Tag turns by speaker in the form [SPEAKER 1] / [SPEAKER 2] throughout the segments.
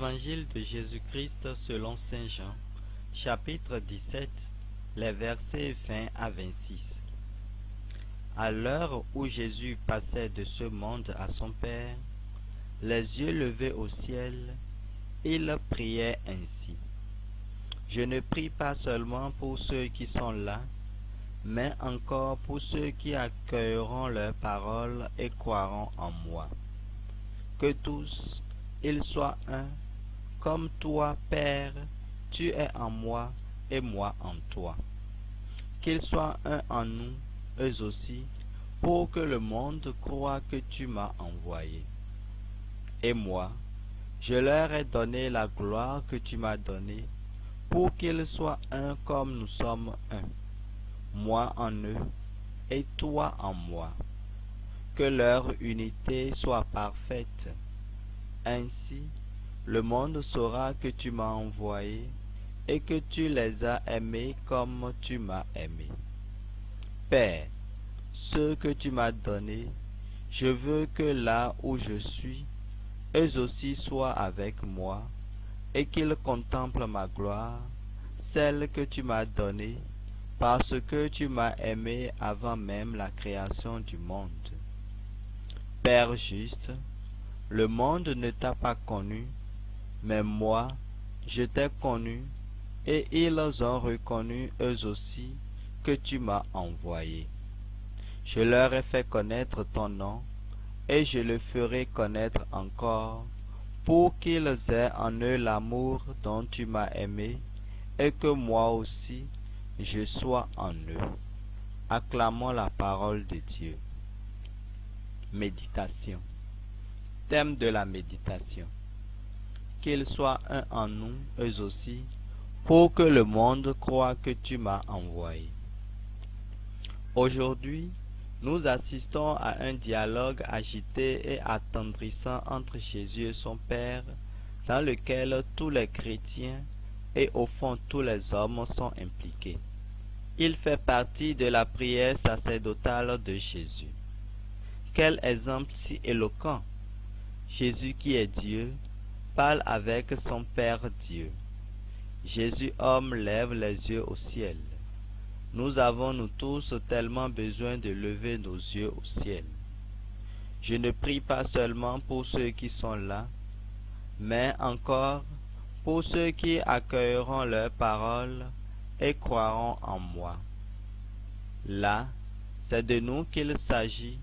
[SPEAKER 1] Évangile de Jésus-Christ selon saint Jean, chapitre 17, les versets 20 à 26. À l'heure où Jésus passait de ce monde à son Père, les yeux levés au ciel, il priait ainsi. Je ne prie pas seulement pour ceux qui sont là, mais encore pour ceux qui accueilleront leurs paroles et croiront en moi. Que tous, ils soient un, comme toi, Père, tu es en moi et moi en toi. Qu'ils soient un en nous, eux aussi, pour que le monde croie que tu m'as envoyé. Et moi, je leur ai donné la gloire que tu m'as donnée, pour qu'ils soient un comme nous sommes un, moi en eux et toi en moi. Que leur unité soit parfaite. Ainsi, le monde saura que tu m'as envoyé et que tu les as aimés comme tu m'as aimé. Père, ce que tu m'as donné, je veux que là où je suis, eux aussi soient avec moi et qu'ils contemplent ma gloire, celle que tu m'as donnée, parce que tu m'as aimé avant même la création du monde. Père juste, le monde ne t'a pas connu, mais moi, je t'ai connu, et ils ont reconnu eux aussi que tu m'as envoyé. Je leur ai fait connaître ton nom, et je le ferai connaître encore, pour qu'ils aient en eux l'amour dont tu m'as aimé, et que moi aussi je sois en eux. Acclamons la parole de Dieu. Méditation. Thème de la méditation. Qu'ils soient un en nous, eux aussi, pour que le monde croie que tu m'as envoyé. Aujourd'hui, nous assistons à un dialogue agité et attendrissant entre Jésus et son Père, dans lequel tous les chrétiens et au fond tous les hommes sont impliqués. Il fait partie de la prière sacerdotale de Jésus. Quel exemple si éloquent! Jésus qui est Dieu parle avec son Père Dieu. Jésus homme lève les yeux au ciel. Nous avons nous tous tellement besoin de lever nos yeux au ciel. Je ne prie pas seulement pour ceux qui sont là, mais encore pour ceux qui accueilleront leurs paroles et croiront en moi. Là, c'est de nous qu'il s'agit,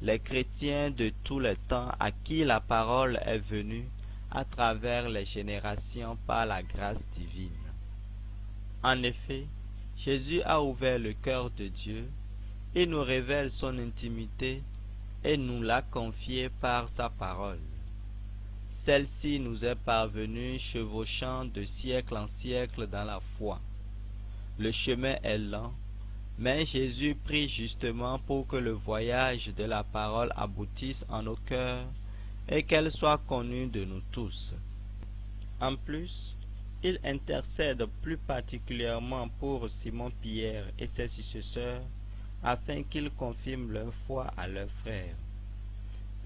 [SPEAKER 1] les chrétiens de tous les temps à qui la parole est venue à travers les générations par la grâce divine. En effet, Jésus a ouvert le cœur de Dieu, il nous révèle son intimité et nous l'a confiée par sa parole. Celle-ci nous est parvenue chevauchant de siècle en siècle dans la foi. Le chemin est lent, mais Jésus prie justement pour que le voyage de la parole aboutisse en nos cœurs et qu'elle soit connue de nous tous. En plus, il intercède plus particulièrement pour Simon-Pierre et ses successeurs afin qu'ils confirment leur foi à leurs frères.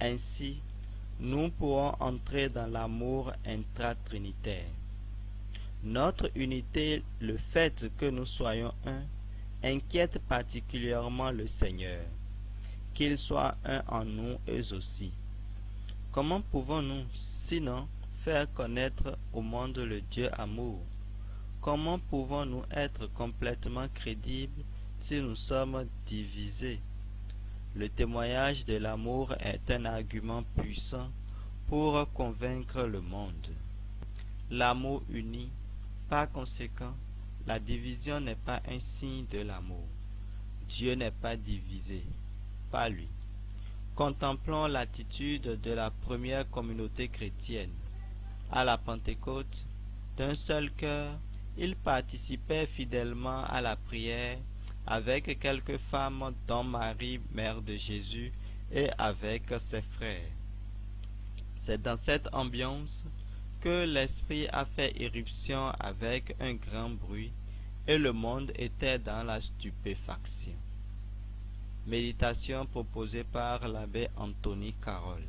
[SPEAKER 1] Ainsi, nous pourrons entrer dans l'amour intratrinitaire. Notre unité, le fait que nous soyons un, inquiète particulièrement le Seigneur, qu'ils soient un en nous eux aussi. Comment pouvons-nous, sinon, faire connaître au monde le Dieu amour? Comment pouvons-nous être complètement crédibles si nous sommes divisés? Le témoignage de l'amour est un argument puissant pour convaincre le monde. L'amour unit, par conséquent, la division n'est pas un signe de l'amour. Dieu n'est pas divisé, pas lui. Contemplons l'attitude de la première communauté chrétienne. À la Pentecôte, d'un seul cœur, ils participaient fidèlement à la prière avec quelques femmes dont Marie, mère de Jésus, et avec ses frères. C'est dans cette ambiance que l'Esprit a fait irruption avec un grand bruit, et le monde était dans la stupéfaction. Méditation proposée par l'abbé Anthony Carroll.